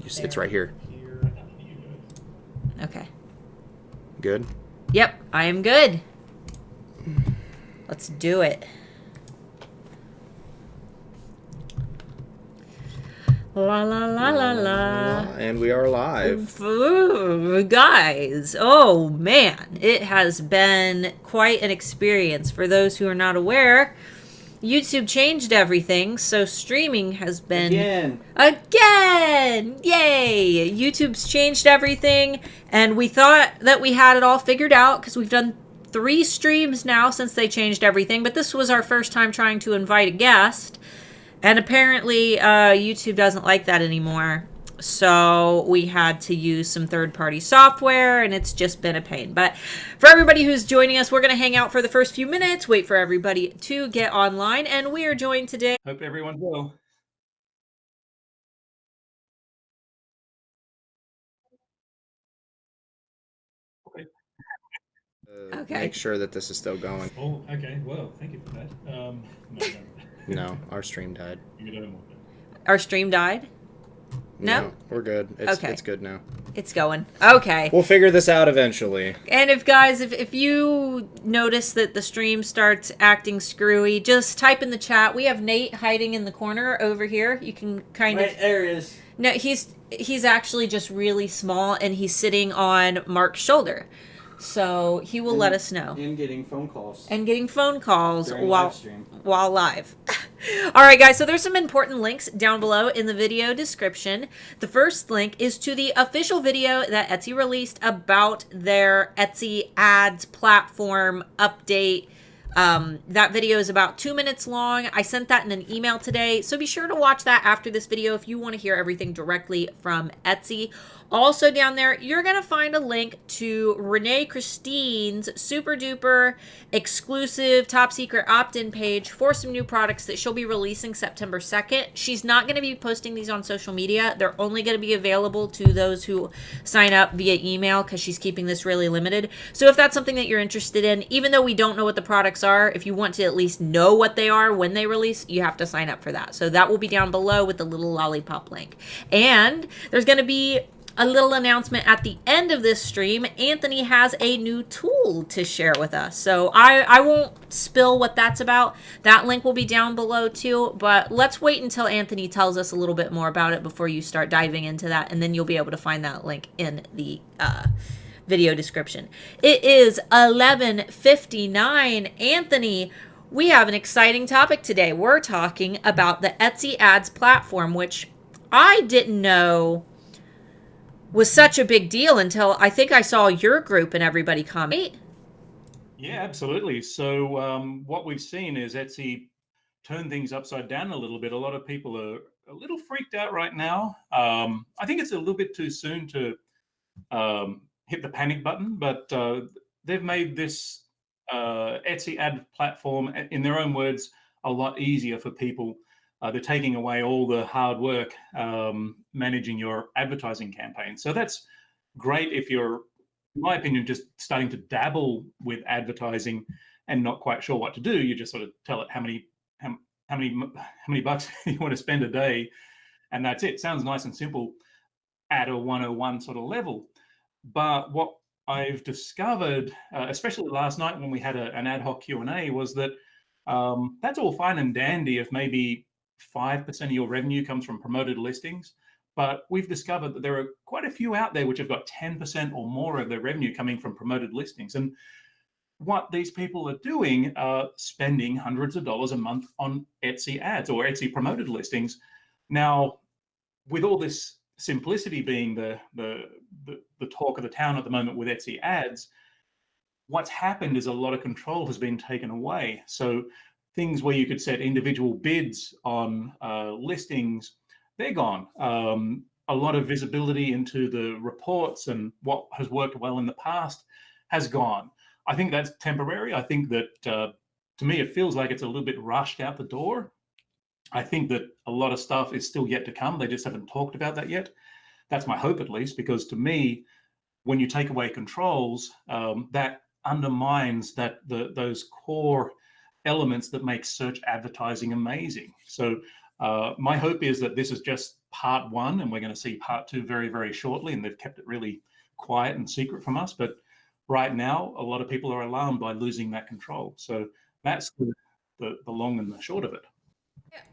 It's right here. Okay. Good? Yep, I am good. Let's do it. La la la la la. And we are live. Ooh, guys, oh man, it has been quite an experience. For those who are not aware, YouTube changed everything, so streaming has been again. Yay! YouTube's changed everything, and we thought that we had it all figured out because we've done 3 streams now since they changed everything. But this was our first time trying to invite a guest, and apparently YouTube doesn't like that anymore. So we had to use some third-party software, and it's just been a pain. But for everybody who's joining us, we're going to hang out for the first few minutes, wait for everybody to get online, and we are joined today. Hope everyone's well. Okay. Make sure that this is still going. Oh, okay. Well, thank you for that. No, our stream died. Our stream died? No? We're good. It's good now. It's going. Okay. We'll figure this out eventually. And if you notice that the stream starts acting screwy, just type in the chat. We have Nate hiding in the corner over here. You can kind of... There he is. No, he's actually just really small, and he's sitting on Mark's shoulder. So he will let us know. And getting phone calls. While live. All right, guys, so there's some important links down below in the video description. The first link is to the official video that Etsy released about their Etsy ads platform update. That video is about 2 minutes long. I sent that in an email today, so be sure to watch that after this video if you want to hear everything directly from Etsy. Also down there, you're going to find a link to Renee Christine's super duper exclusive top secret opt-in page for some new products that she'll be releasing September 2nd. She's not going to be posting these on social media. They're only going to be available to those who sign up via email because she's keeping this really limited. So if that's something that you're interested in, even though we don't know what the products are, if you want to at least know what they are when they release, you have to sign up for that. So that will be down below with the little lollipop link. And there's going to be a little announcement at the end of this stream. Anthony has a new tool to share with us. So I won't spill what that's about. That link will be down below too. But let's wait until Anthony tells us a little bit more about it before you start diving into that. And then you'll be able to find that link in the video description. It is 11:59. Anthony, we have an exciting topic today. We're talking about the Etsy ads platform, which I didn't know was such a big deal until I think I saw your group and everybody comment. Yeah, absolutely. So what we've seen is Etsy turn things upside down a little bit. A lot of people are a little freaked out right now. I think it's a little bit too soon to hit the panic button, but they've made this Etsy ad platform, in their own words, a lot easier for people. They're taking away all the hard work managing your advertising campaign. So that's great if you're, in my opinion, just starting to dabble with advertising and not quite sure what to do. You just sort of tell it how many bucks you want to spend a day, and that's it. Sounds nice and simple at a 101 sort of level. But what I've discovered, especially last night when we had an ad hoc Q&A, was that that's all fine and dandy if maybe 5% of your revenue comes from promoted listings. But we've discovered that there are quite a few out there which have got 10% or more of their revenue coming from promoted listings. And what these people are doing are spending hundreds of dollars a month on Etsy ads or Etsy promoted listings. Now, with all this simplicity being the talk of the town at the moment with Etsy ads, what's happened is a lot of control has been taken away. So things where you could set individual bids on listings, they're gone. A lot of visibility into the reports and what has worked well in the past has gone. I think that's temporary. I think that, to me, it feels like it's a little bit rushed out the door. I think that a lot of stuff is still yet to come. They just haven't talked about that yet. That's my hope, at least, because to me, when you take away controls, that undermines those core elements that make search advertising amazing. So My hope is that this is just part one, and we're going to see part two very, very shortly. And they've kept it really quiet and secret from us. But right now, a lot of people are alarmed by losing that control. So that's the long and the short of it.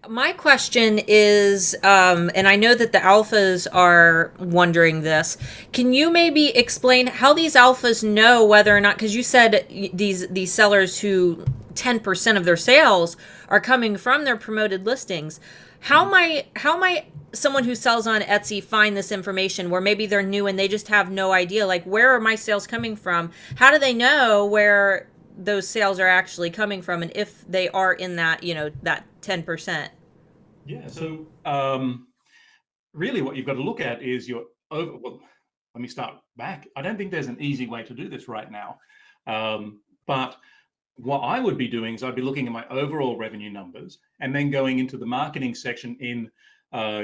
My question is, and I know that the alphas are wondering this. Can you maybe explain how these alphas know whether or not? Because you said these sellers who 10% of their sales are coming from their promoted listings. How might someone who sells on Etsy find this information where maybe they're new and they just have no idea? Like, where are my sales coming from? How do they know where those sales are actually coming from, and if they are in that, that 10%? Yeah. So really what you've got to look at is your well, let me start back. I don't think there's an easy way to do this right now. But what I would be doing is I'd be looking at my overall revenue numbers and then going into the marketing section in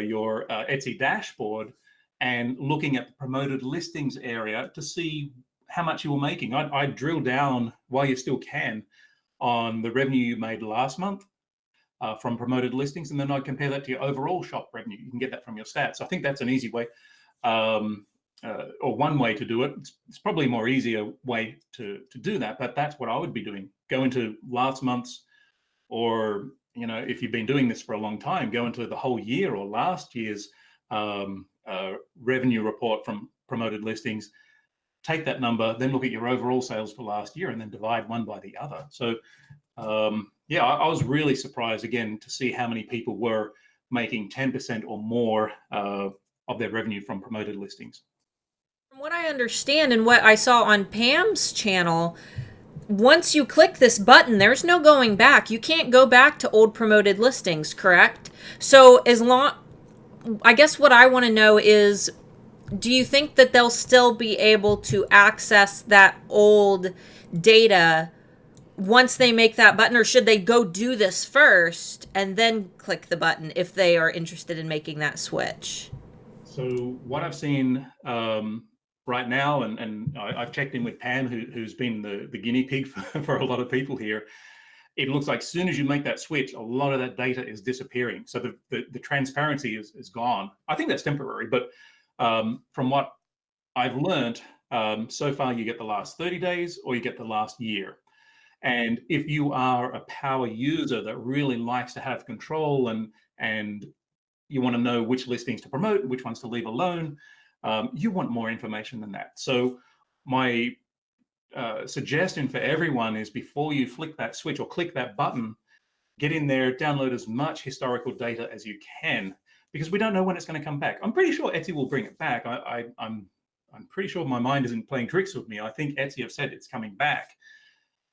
your Etsy dashboard and looking at the promoted listings area to see how much you were making. I'd drill down while you still can on the revenue you made last month from promoted listings, and then I'd compare that to your overall shop revenue. You can get that from your stats. I think that's an easy way, or one way to do it. It's probably a more easier way to do that, but that's what I would be doing. Go into last month's, or if you've been doing this for a long time, go into the whole year or last year's revenue report from promoted listings. Take that number, then look at your overall sales for last year, and then divide one by the other. So yeah, I was really surprised again to see how many people were making 10% or more of their revenue from promoted listings. From what I understand and what I saw on Pam's channel, once you click this button, there's no going back. You can't go back to old promoted listings, correct? So I guess what I want to know is, do you think that they'll still be able to access that old data once they make that button, or should they go do this first and then click the button if they are interested in making that switch? So what I've seen right now, and I've checked in with Pam, who's been the guinea pig for a lot of people here. It looks like as soon as you make that switch, a lot of that data is disappearing. So the transparency is gone. I think that's temporary, but from what I've learned, so far you get the last 30 days or you get the last year. And if you are a power user that really likes to have control and you want to know which listings to promote, which ones to leave alone, you want more information than that. So my suggestion for everyone is, before you flick that switch or click that button, get in there, download as much historical data as you can, because we don't know when it's going to come back. I'm pretty sure Etsy will bring it back. I'm pretty sure my mind isn't playing tricks with me. I think Etsy have said it's coming back.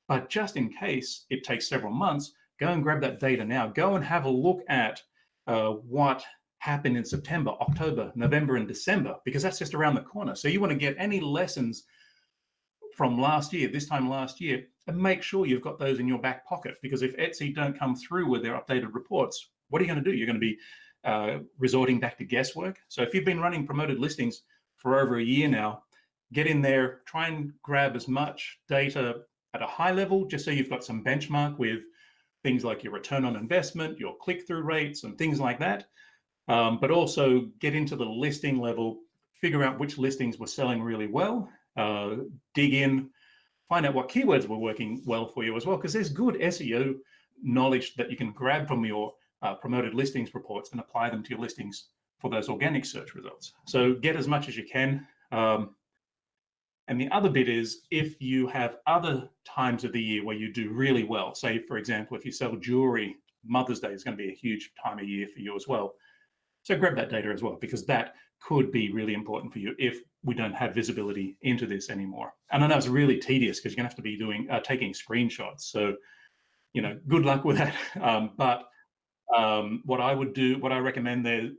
But just in case it takes several months, go and grab that data now. Go and have a look at what happened in September, October, November, and December, because that's just around the corner. So you want to get any lessons from last year, this time last year, and make sure you've got those in your back pocket. Because if Etsy don't come through with their updated reports, what are you going to do? You're going to be resorting back to guesswork. So if you've been running promoted listings for over a year now, get in there, try and grab as much data at a high level, just so you've got some benchmark with things like your return on investment, your click-through rates, and things like that. But also get into the listing level, figure out which listings were selling really well, dig in, find out what keywords were working well for you as well, because there's good SEO knowledge that you can grab from your promoted listings reports and apply them to your listings for those organic search results. So get as much as you can. And the other bit is, if you have other times of the year where you do really well, say, for example, if you sell jewelry, Mother's Day is going to be a huge time of year for you as well. So grab that data as well, because that could be really important for you if we don't have visibility into this anymore. And I know it's really tedious because you're going to have to be taking screenshots. So, good luck with that. But what I would do, what I recommend there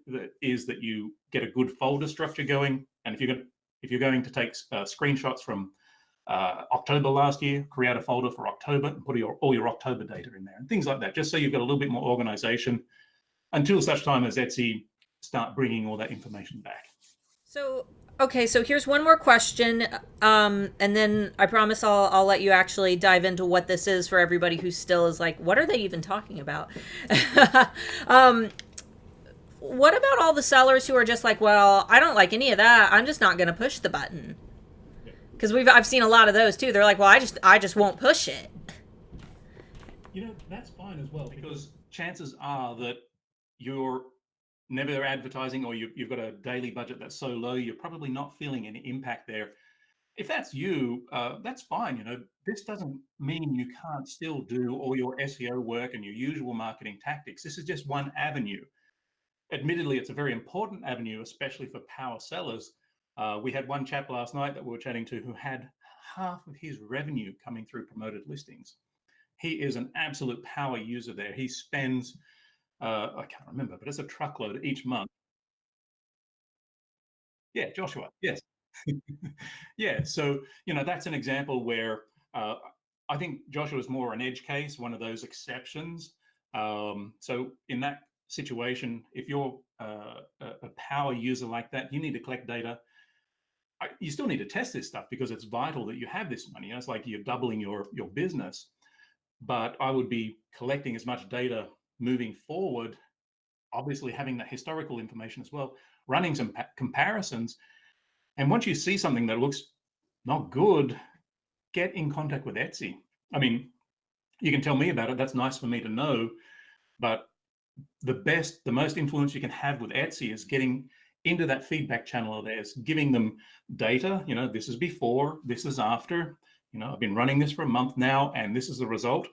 is that you get a good folder structure going. And if you're going to take screenshots from October last year, create a folder for October and put all your October data in there and things like that, just so you've got a little bit more organization until such time as Etsy start bringing all that information back. So, okay, so here's one more question, and then I promise I'll let you actually dive into what this is for everybody who still is like, what are they even talking about? what about all the sellers who are just like, well, I don't like any of that. I'm just not going to push the button. Because I've seen a lot of those too. They're like, well, I just won't push it. That's fine as well, because chances are that you're never advertising, or you've got a daily budget that's so low, you're probably not feeling any impact there. If that's you, that's fine. This doesn't mean you can't still do all your SEO work and your usual marketing tactics. This is just one avenue. Admittedly, it's a very important avenue, especially for power sellers. We had one chap last night that we were chatting to who had half of his revenue coming through promoted listings. He is an absolute power user there. He spends, I can't remember, but it's a truckload each month. Yeah, Joshua. Yes. Yeah. So, that's an example where I think Joshua is more an edge case, one of those exceptions. So, in that situation, if you're a power user like that, you need to collect data. You still need to test this stuff because it's vital that you have this money. It's like you're doubling your business. But I would be collecting as much data moving forward, obviously having that historical information as well, running some comparisons. And once you see something that looks not good, get in contact with Etsy. I mean, you can tell me about it. That's nice for me to know. But the most influence you can have with Etsy is getting into that feedback channel of theirs, giving them data. This is before, this is after. I've been running this for a month now, and this is the result.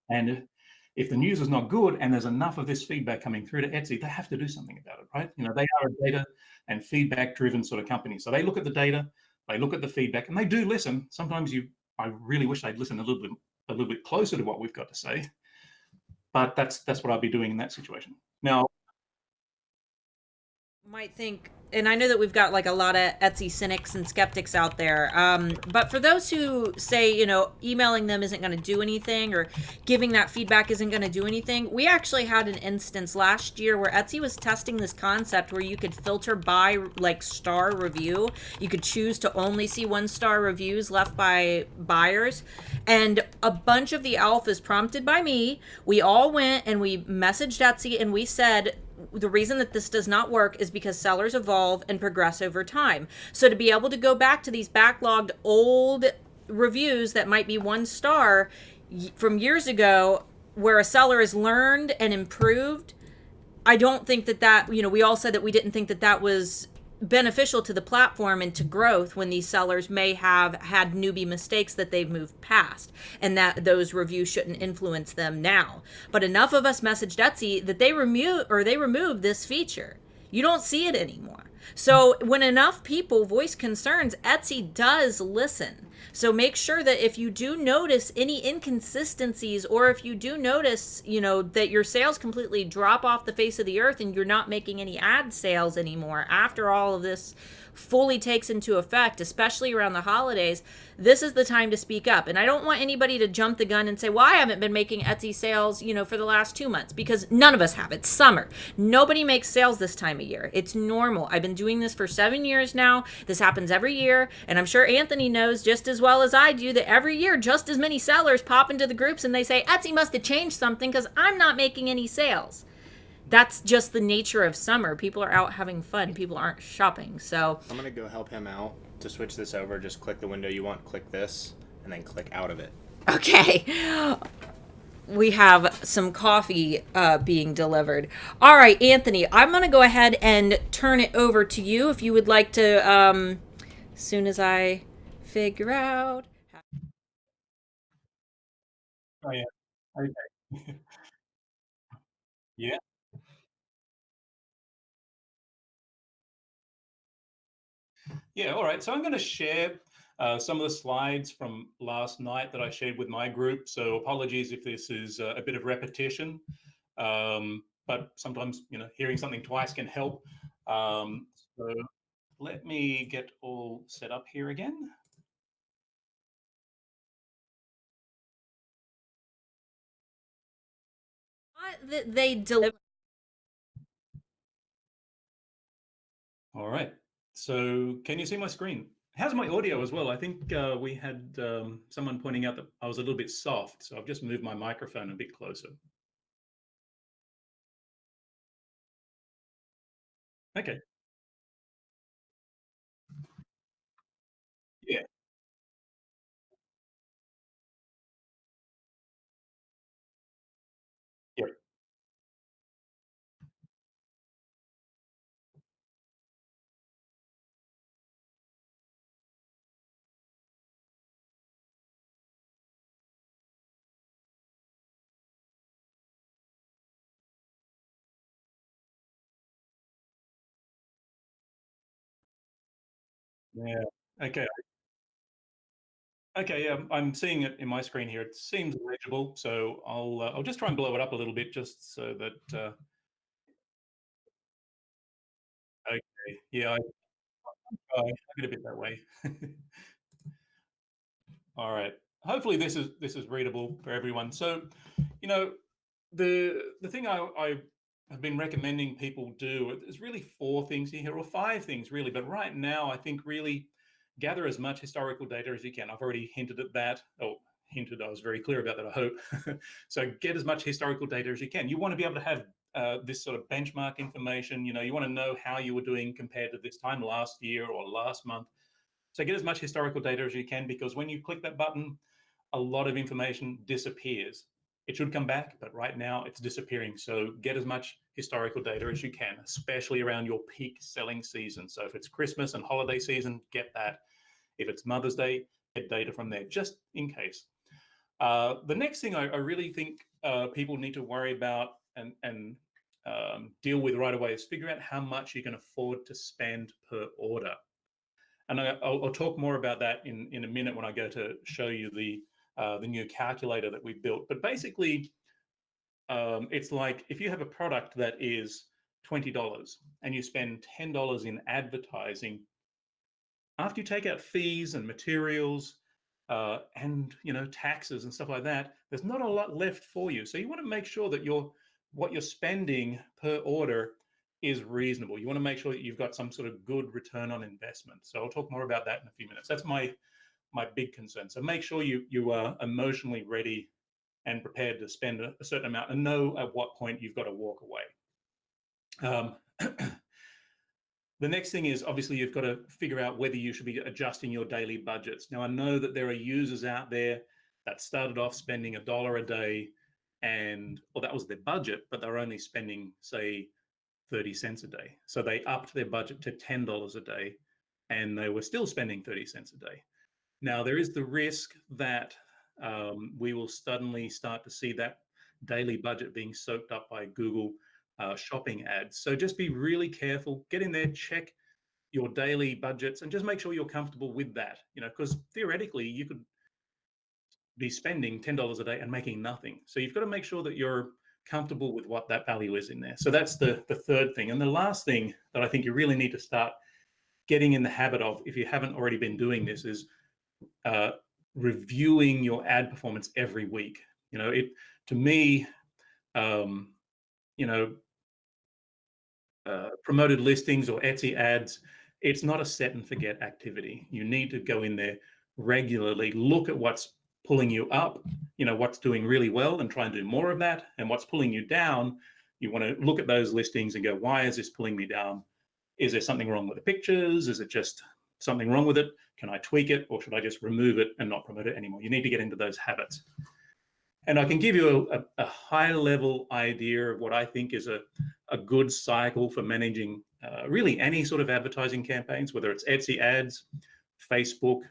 And if the news is not good and there's enough of this feedback coming through to Etsy, they have to do something about it, right? They are a data and feedback driven sort of company. So they look at the data, they look at the feedback, and they do listen. Sometimes I really wish they'd listen a little bit closer to what we've got to say. But that's what I'd be doing in that situation. Now, Might think, and I know that we've got like a lot of Etsy cynics and skeptics out there, but for those who say, emailing them isn't going to do anything, or giving that feedback isn't going to do anything, we actually had an instance last year where Etsy was testing this concept where you could filter by like star review. You could choose to only see 1-star reviews left by buyers, and a bunch of the alphas, prompted by me, we all went and we messaged Etsy and we said, the reason that this does not work is because sellers evolve and progress over time. So to be able to go back to these backlogged old reviews that might be 1 star from years ago, where a seller has learned and improved, I don't think that we all said that we didn't think that was beneficial to the platform and to growth, when these sellers may have had newbie mistakes that they've moved past, and that those reviews shouldn't influence them now. But enough of us messaged Etsy that they removed this feature. You don't see it anymore. So when enough people voice concerns, Etsy does listen. So make sure that if you do notice any inconsistencies, or if you do notice, that your sales completely drop off the face of the earth and you're not making any ad sales anymore after all of this fully takes into effect, especially around the holidays, this is the time to speak up. And I don't want anybody to jump the gun and say, well, I haven't been making Etsy sales, for the last 2 months, because none of us have. It's summer. Nobody makes sales this time of year. It's normal. I've been doing this for 7 years now. This happens every year. And I'm sure Anthony knows just as well as I do that every year, just as many sellers pop into the groups and they say, Etsy must have changed something because I'm not making any sales. That's just the nature of summer. People are out having fun. People aren't shopping. So I'm going to go help him out to switch this over. Just click the window you want, click this, and then click out of it. Okay. We have some coffee being delivered. All right, Anthony, I'm going to go ahead and turn it over to you if you would like to, as soon as I figure out. oh yeah, okay, yeah. Yeah, all right. So I'm going to share some of the slides from last night that I shared with my group. So apologies if this is a bit of repetition, but sometimes hearing something twice can help. So let me get all set up here again. They deliver. All right. So can you see my screen? How's my audio as well? I think we had someone pointing out that I was a little bit soft, so I've just moved my microphone a bit closer. Okay. Yeah. Yep. Yeah. Okay. Okay. Yeah. I'm seeing it in my screen here. It seems legible, so I'll just try and blow it up a little bit, just so that. Okay. Yeah. I did a bit that way. All right. Hopefully this is readable for everyone. So, you know, the thing I have been recommending people do is really four things here, or five things really. But right now, I think really gather as much historical data as you can. I've already hinted at that. Oh, hinted. I was very clear about that. I hope. So get as much historical data as you can. You want to be able to have this sort of benchmark information. You want to know how you were doing compared to this time last year or last month. So get as much historical data as you can, because when you click that button, a lot of information disappears. It should come back, but right now it's disappearing. So get as much historical data as you can, especially around your peak selling season. So if it's Christmas and holiday season, get that. If it's Mother's Day, get data from there, just in case. The next thing I really think people need to worry about and deal with right away is figure out how much you can afford to spend per order. And I'll talk more about that in a minute when I go to show you the new calculator that we built. But basically, it's like if you have a product that is $20 and you spend $10 in advertising, after you take out fees and materials and taxes and stuff like that, there's not a lot left for you. So you want to make sure that what you're spending per order is reasonable. You want to make sure that you've got some sort of good return on investment. So I'll talk more about that in a few minutes. That's my big concern. So make sure you are emotionally ready and prepared to spend a certain amount and know at what point you've got to walk away. Um, The next thing is obviously you've got to figure out whether you should be adjusting your daily budgets. Now, I know that there are users out there that started off spending $1 a day well, that was their budget, but they're only spending, say, 30 cents a day. So they upped their budget to $10 a day and they were still spending 30 cents a day. Now, there is the risk that we will suddenly start to see that daily budget being soaked up by Google shopping ads. So just be really careful, get in there, check your daily budgets, and just make sure you're comfortable with that. Because theoretically, you could be spending $10 a day and making nothing. So you've got to make sure that you're comfortable with what that value is in there. So that's the third thing. And the last thing that I think you really need to start getting in the habit of, if you haven't already been doing this, is reviewing your ad performance every week. To me, um, you know, promoted listings or Etsy ads, it's not a set and forget activity. You need to go in there regularly, look at what's pulling you up, what's doing really well, and try and do more of that. And what's pulling you down, you want to look at those listings and go, why is this pulling me down? Is there something wrong with the pictures? Is it just something wrong with it? Can I tweak it, or should I just remove it and not promote it anymore? You need to get into those habits. And I can give you a high level idea of what I think is a good cycle for managing really any sort of advertising campaigns, whether it's Etsy ads, Facebook,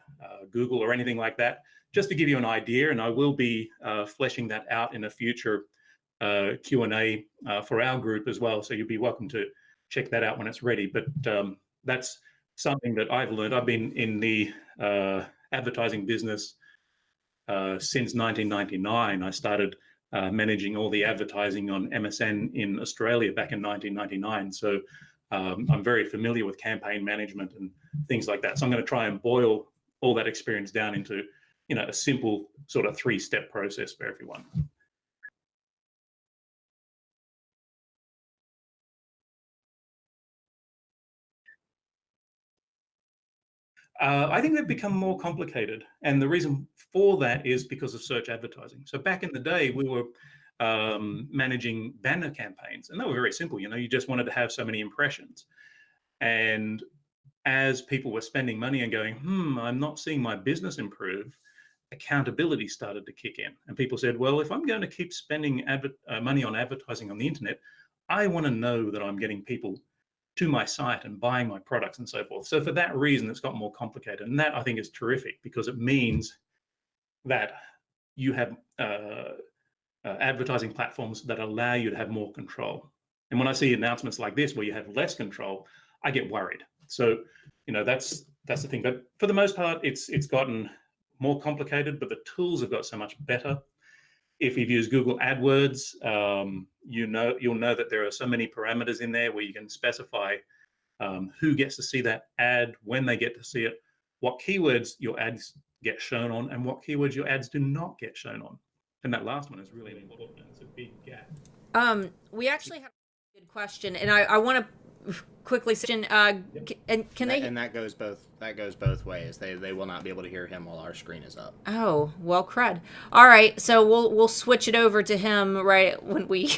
Google, or anything like that, just to give you an idea. And I will be fleshing that out in a future Q&A for our group as well. So you'll be welcome to check that out when it's ready. But that's something that I've learned. I've been in the advertising business since 1999. I started managing all the advertising on MSN in Australia back in 1999. So I'm very familiar with campaign management and things like that. So I'm going to try and boil all that experience down into, a simple sort of 3-step process for everyone. I think they've become more complicated. And the reason for that is because of search advertising. So back in the day, we were managing banner campaigns, and they were very simple. You just wanted to have so many impressions. And as people were spending money and going, I'm not seeing my business improve, accountability started to kick in. And people said, well, if I'm going to keep spending money on advertising on the internet, I want to know that I'm getting people to my site and buying my products and so forth. So for that reason, it's got more complicated. And that I think is terrific, because it means that you have advertising platforms that allow you to have more control. And when I see announcements like this where you have less control, I get worried. So, that's the thing. But for the most part, it's gotten more complicated, but the tools have got so much better. If you've used Google AdWords, you'll know that there are so many parameters in there where you can specify who gets to see that ad, when they get to see it, what keywords your ads get shown on, and what keywords your ads do not get shown on. And that last one is really important. It's a big gap. We actually have a good question, and I want to quickly say, and can they? And that goes both ways. They will not be able to hear him while our screen is up. Oh, well, crud. All right, so we'll switch it over to him right when we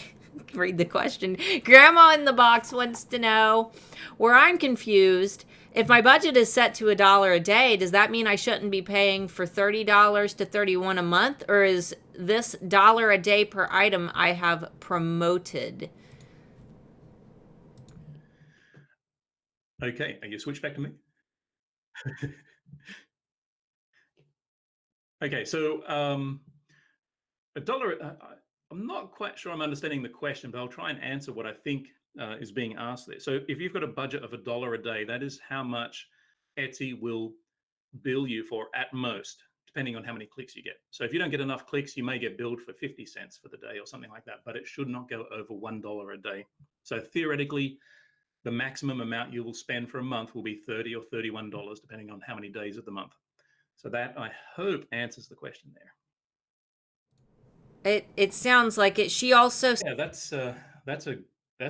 read the question. Grandma in the box wants to know, where I'm confused, if my budget is set to $1 a day, does that mean I shouldn't be paying for $30 to $31 a month, or is this $1 a day per item I have promoted? Okay, you switch back to me. Okay, so a dollar. I'm not quite sure I'm understanding the question, but I'll try and answer what I think is being asked there. So if you've got a budget of $1 a day, that is how much Etsy will bill you for at most, depending on how many clicks you get. So if you don't get enough clicks, you may get billed for 50 cents for the day or something like that, but it should not go over $1 a day. So theoretically, the maximum amount you will spend for a month will be $30 or $31, depending on how many days of the month. So that, I hope, answers the question there. It sounds like it. She also Yeah, that's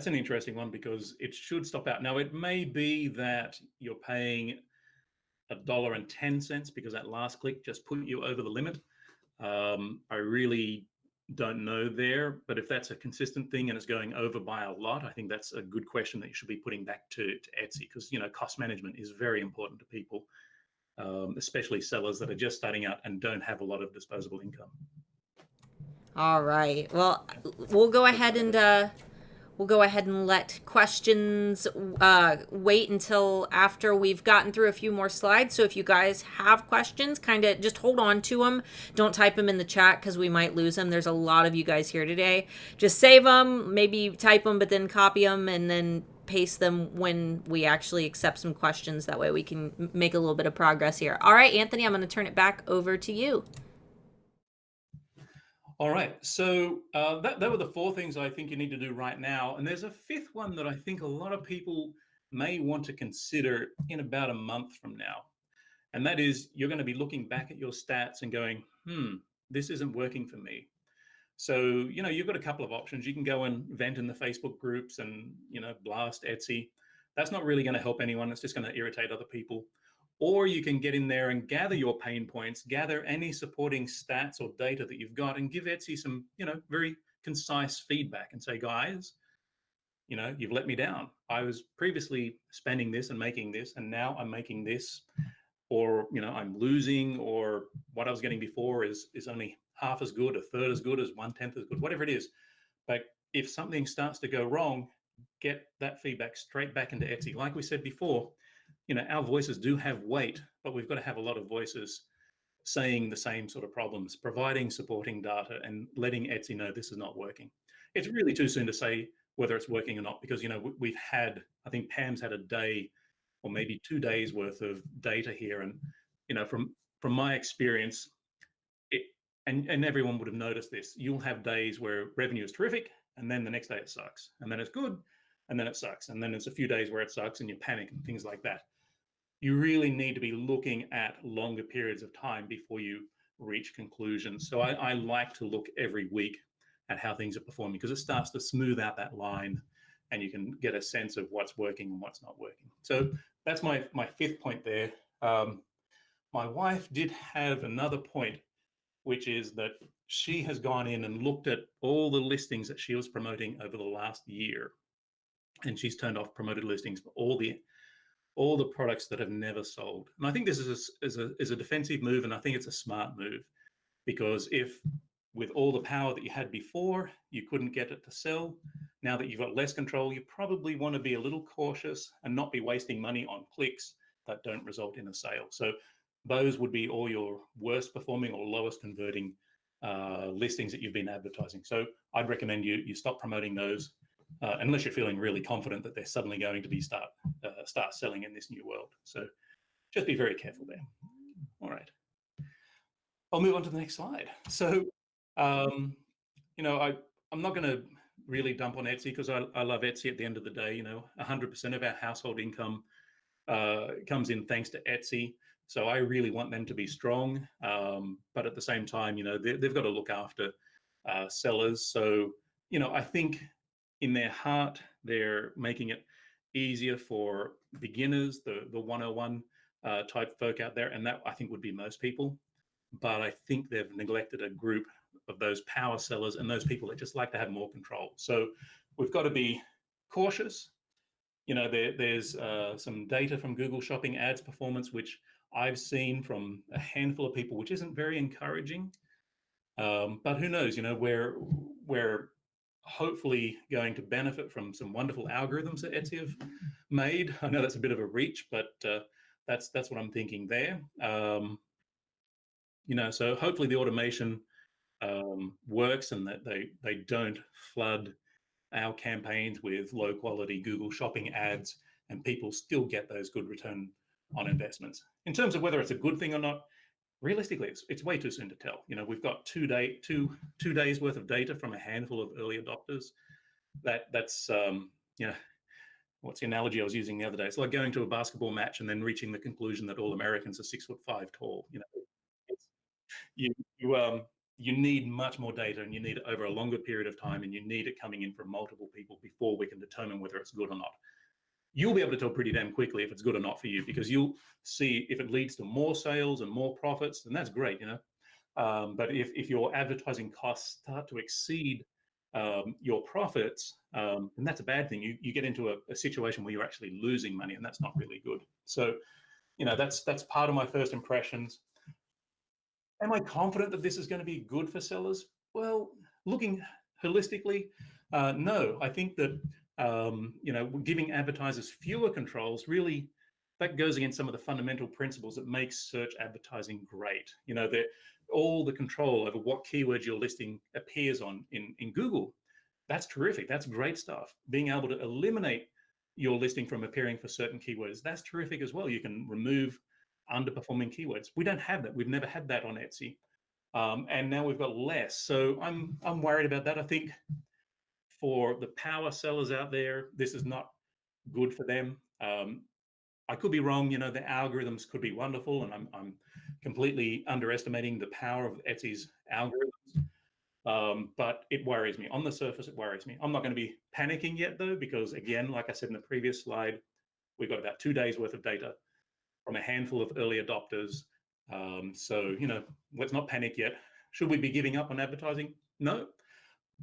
an interesting one, because it should stop out. Now, it may be that you're paying $1.10 because that last click just put you over the limit. I really don't know there, but if that's a consistent thing and it's going over by a lot, I think that's a good question that you should be putting back to Etsy, because cost management is very important to people, especially sellers that are just starting out and don't have a lot of disposable income. All right. Well, we'll go ahead and let questions wait until after we've gotten through a few more slides. So if you guys have questions, kind of just hold on to them. Don't type them in the chat, because we might lose them. There's a lot of you guys here today. Just save them, maybe type them, but then copy them and then paste them when we actually accept some questions. That way we can make a little bit of progress here. All right, Anthony, I'm going to turn it back over to you. All right, so that were the 4 things I think you need to do right now. And there's a 5th one that I think a lot of people may want to consider in about a month from now. And that is, you're going to be looking back at your stats and going, this isn't working for me. So, you've got a couple of options. You can go and vent in the Facebook groups and, blast Etsy. That's not really going to help anyone. It's just going to irritate other people. Or you can get in there and gather your pain points, gather any supporting stats or data that you've got, and give Etsy some, very concise feedback and say, guys, you've let me down. I was previously spending this and making this, and now I'm making this, or, I'm losing, or what I was getting before is only half as good, a third as good, as 1/10 as good, whatever it is. But if something starts to go wrong, get that feedback straight back into Etsy. Like we said before, our voices do have weight, but we've got to have a lot of voices saying the same sort of problems, providing supporting data, and letting Etsy know this is not working. It's really too soon to say whether it's working or not, because, we've had, I think Pam's had a day or maybe 2 days worth of data here. And, from my experience, and everyone would have noticed this, you'll have days where revenue is terrific, and then the next day it sucks, and then it's good, and then it sucks, and then there's a few days where it sucks and you panic and things like that. You really need to be looking at longer periods of time before you reach conclusions. So I like to look every week at how things are performing, because it starts to smooth out that line and you can get a sense of what's working and what's not working. So that's my 5th point there. My wife did have another point, which is that she has gone in and looked at all the listings that she was promoting over the last year. And she's turned off promoted listings for all the all the products that have never sold. And I think this is a defensive move, and I think it's a smart move, because if with all the power that you had before, you couldn't get it to sell, now that you've got less control, you probably want to be a little cautious and not be wasting money on clicks that don't result in a sale. So those would be all your worst performing or lowest converting listings that you've been advertising. So I'd recommend you stop promoting those unless you're feeling really confident that they're suddenly going to be start selling in this new world. So just be very careful there. All right, I'll move on to the next slide. So you know, I'm not going to really dump on Etsy, because I love Etsy. At the end of the day, you know, 100% of our household income comes in thanks to Etsy. So I really want them to be strong. But at the same time, you know, they've got to look after sellers. So, you know, I think in their heart, they're making it easier for beginners, the 101 type folk out there. And that, I think, would be most people. But I think they've neglected a group of those power sellers and those people that just like to have more control. So we've got to be cautious. You know, there's some data from Google Shopping ads performance, which I've seen from a handful of people, which isn't very encouraging. But who knows? You know, we're hopefully going to benefit from some wonderful algorithms that Etsy have made. I know that's a bit of a reach, but that's what I'm thinking there. You know, so hopefully the automation works, and that they don't flood our campaigns with low quality Google Shopping ads, and people still get those good return on investments. In terms of whether it's a good thing or not, realistically, it's way too soon to tell. You know, we've got two days worth of data from a handful of early adopters. That's you know, what's the analogy I was using the other day? It's like going to a basketball match and then reaching the conclusion that all Americans are 6'5" tall. You know, you you need much more data, and you need it over a longer period of time, and you need it coming in from multiple people before we can determine whether it's good or not. You'll be able to tell pretty damn quickly if it's good or not for you, because you'll see if it leads to more sales and more profits, then that's great, you know. But if your advertising costs start to exceed your profits, then that's a bad thing. You get into a situation where you're actually losing money, and that's not really good. So, you know, that's part of my first impressions. Am I confident that this is going to be good for sellers? Well, looking holistically, no. I think that you know, giving advertisers fewer controls, really, that goes against some of the fundamental principles that make search advertising great. You know, all the control over what keywords your listing appears on in Google. That's terrific. That's great stuff. Being able to eliminate your listing from appearing for certain keywords, that's terrific as well. You can remove underperforming keywords. We don't have that. We've never had that on Etsy, and now we've got less. So I'm worried about that. I think for the power sellers out there, this is not good for them. I could be wrong. You know, the algorithms could be wonderful, and I'm completely underestimating the power of Etsy's algorithms. But it worries me. On the surface, it worries me. I'm not going to be panicking yet, though, because again, like I said in the previous slide, we've got about 2 days worth of data from a handful of early adopters. So, you know, let's not panic yet. Should we be giving up on advertising? No,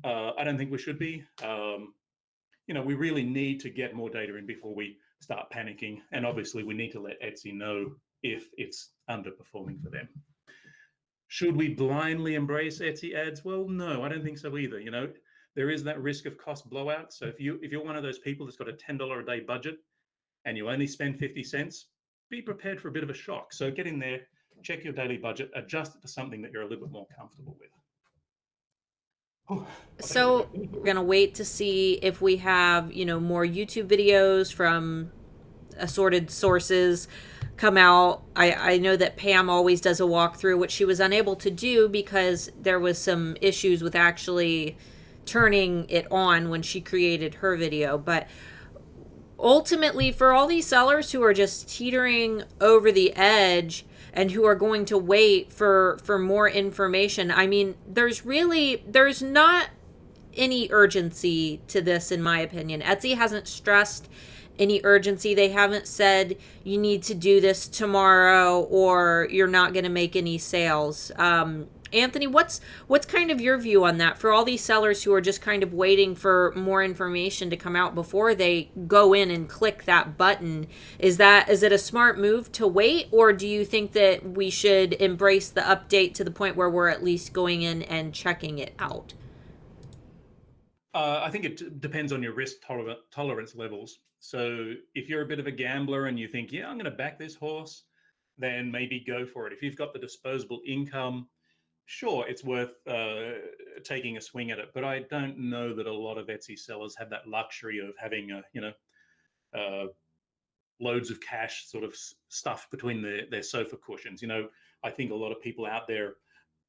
I don't think we should be. You know, we really need to get more data in before we start panicking. And obviously, we need to let Etsy know if it's underperforming for them. Should we blindly embrace Etsy ads? Well, no, I don't think so either. You know, there is that risk of cost blowout. So if you're one of those people that's got a $10 a day budget and you only spend 50 cents, be prepared for a bit of a shock. So get in there, check your daily budget, adjust it to something that you're a little bit more comfortable with. So we're going to wait to see if we have, you know, more YouTube videos from assorted sources come out. I know that Pam always does a walkthrough, which she was unable to do because there was some issues with actually turning it on when she created her video. But ultimately, for all these sellers who are just teetering over the edge and who are going to wait for more information, I mean, there's not any urgency to this, in my opinion. Etsy hasn't stressed any urgency. They haven't said you need to do this tomorrow or you're not going to make any sales. Anthony, what's kind of your view on that for all these sellers who are just kind of waiting for more information to come out before they go in and click that button? Is it a smart move to wait, or do you think that we should embrace the update to the point where we're at least going in and checking it out? I think it depends on your risk tolerance levels. So if you're a bit of a gambler and you think, yeah, I'm going to back this horse, then maybe go for it. If you've got the disposable income, sure, it's worth taking a swing at it. But I don't know that a lot of Etsy sellers have that luxury of having loads of cash sort of stuffed between their sofa cushions. I think a lot of people out there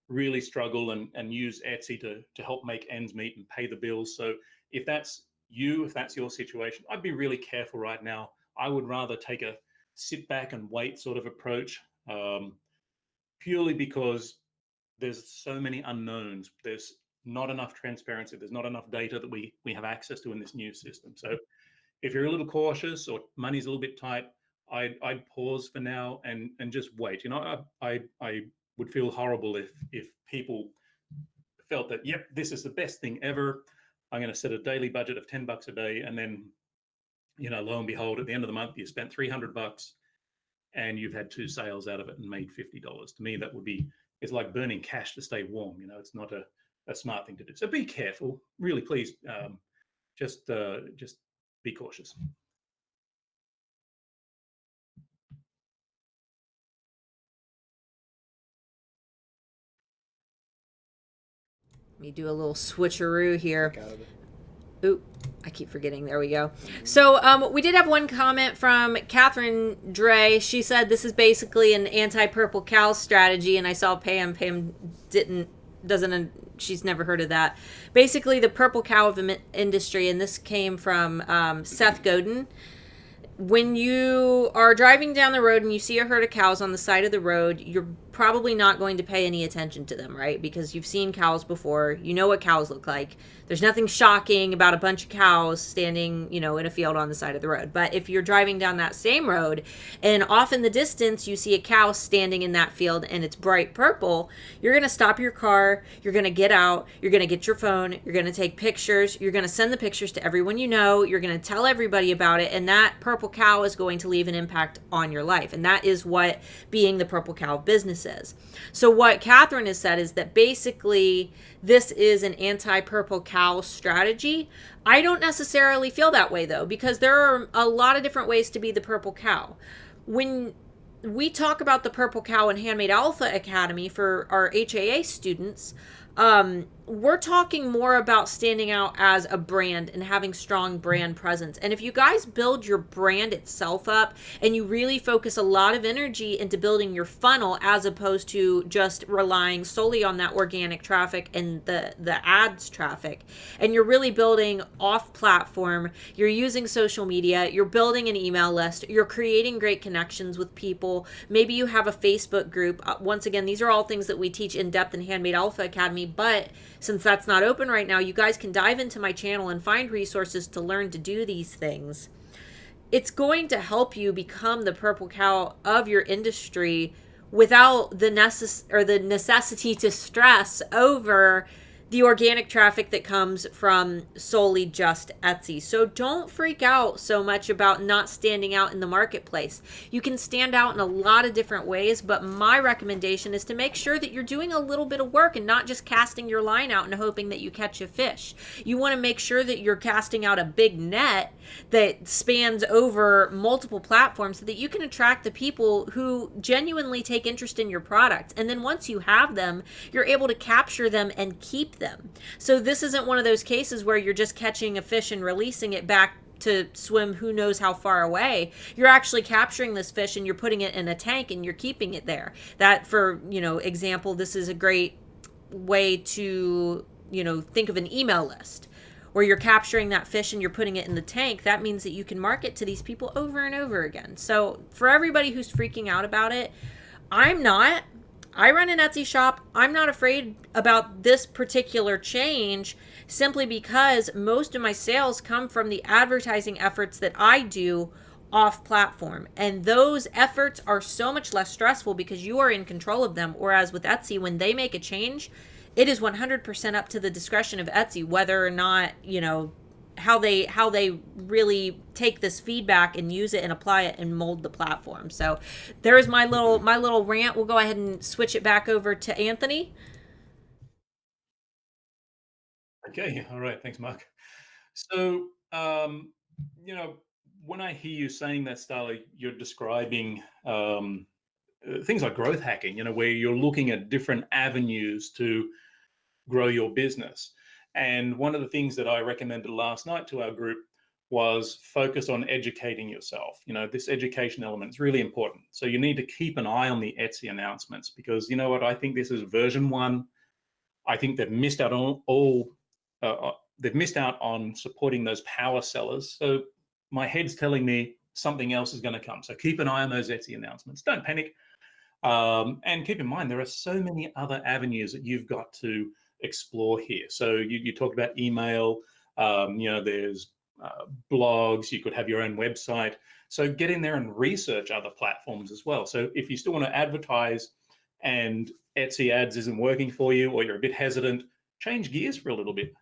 really struggle and use Etsy to help make ends meet and pay the bills. So if that's your situation, I'd be really careful right now. I would rather take a sit back and wait sort of approach, purely because there's so many unknowns. There's not enough transparency. There's not enough data that we have access to in this new system. So if you're a little cautious or money's a little bit tight, I'd pause for now and just wait. I would feel horrible if people felt that, yep, this is the best thing ever. I'm going to set a daily budget of $10 a day, and then, lo and behold, at the end of the month, you spent $300 and you've had 2 sales out of it and made $50. To me, it's like burning cash to stay warm. It's not a smart thing to do. So be careful. Really, please, just be cautious. Let me do a little switcheroo here. Oop, I keep forgetting. There we go. So we did have one comment from Catherine Dre. She said this is basically an anti-purple cow strategy, and I saw Pam. Pam doesn't. She's never heard of that. Basically, the purple cow of the industry, and this came from Seth Godin. When you are driving down the road and you see a herd of cows on the side of the road, you're probably not going to pay any attention to them, right? Because you've seen cows before. You know what cows look like. There's nothing shocking about a bunch of cows standing, in a field on the side of the road. But if you're driving down that same road and off in the distance you see a cow standing in that field and it's bright purple, you're going to stop your car, you're going to get out, you're going to get your phone, you're going to take pictures, you're going to send the pictures to everyone you know, you're going to tell everybody about it, and that purple cow is going to leave an impact on your life. And that is what being the purple cow business is. So what Catherine has said is that basically this is an anti-purple cow strategy. I don't necessarily feel that way, though, because there are a lot of different ways to be the purple cow. When we talk about the Purple Cow and Handmade Alpha Academy for our HAA students, we're talking more about standing out as a brand and having strong brand presence. And if you guys build your brand itself up and you really focus a lot of energy into building your funnel as opposed to just relying solely on that organic traffic and the ads traffic, and you're really building off platform, you're using social media, you're building an email list, you're creating great connections with people, maybe you have a Facebook group. Once again, these are all things that we teach in depth in Handmade Alpha Academy, but since that's not open right now, you guys can dive into my channel and find resources to learn to do these things. It's going to help you become the purple cow of your industry without the necessity to stress over the organic traffic that comes from solely just Etsy. So don't freak out so much about not standing out in the marketplace. You can stand out in a lot of different ways, but my recommendation is to make sure that you're doing a little bit of work and not just casting your line out and hoping that you catch a fish. You want to make sure that you're casting out a big net that spans over multiple platforms so that you can attract the people who genuinely take interest in your product. And then once you have them, you're able to capture them and keep them. So this isn't one of those cases where you're just catching a fish and releasing it back to swim who knows how far away. You're actually capturing this fish and you're putting it in a tank and you're keeping it there. That, for example, this is a great way to think of an email list where you're capturing that fish and you're putting it in the tank. That means that you can market to these people over and over again. So for everybody who's freaking out about it, I'm not. I run an Etsy shop. I'm not afraid about this particular change simply because most of my sales come from the advertising efforts that I do off platform. And those efforts are so much less stressful because you are in control of them. Whereas with Etsy, when they make a change, it is 100% up to the discretion of Etsy whether or not, how they really take this feedback and use it and apply it and mold the platform. So there's my little rant. We'll go ahead and switch it back over to Anthony. Okay, all right, thanks, Mark. So, when I hear you saying that, Starla, you're describing things like growth hacking, where you're looking at different avenues to grow your business. And one of the things that I recommended last night to our group was focus on educating yourself. This education element is really important. So you need to keep an eye on the Etsy announcements, because you know what? I think this is version 1. I think they've missed out on they've missed out on supporting those power sellers. So my head's telling me something else is going to come. So keep an eye on those Etsy announcements. Don't panic. And keep in mind, there are so many other avenues that you've got to explore here. So you talked about email, there's blogs, you could have your own website. So get in there and research other platforms as well. So if you still want to advertise and Etsy ads isn't working for you, or you're a bit hesitant, change gears for a little bit.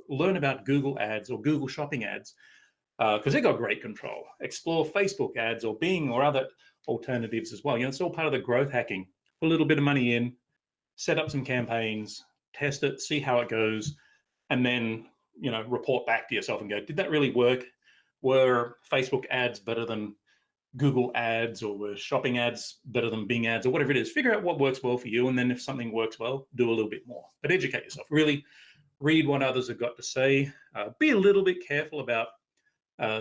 Learn about Google ads or Google shopping ads, because they've got great control. Explore Facebook ads or Bing or other alternatives as well. It's all part of the growth hacking. Put a little bit of money in, set up some campaigns, test it, see how it goes, and then report back to yourself and go, did that really work? Were Facebook ads better than Google ads, or were shopping ads better than Bing ads, or whatever it is? Figure out what works well for you, and then if something works well, do a little bit more. But educate yourself. Really read what others have got to say. Be a little bit careful about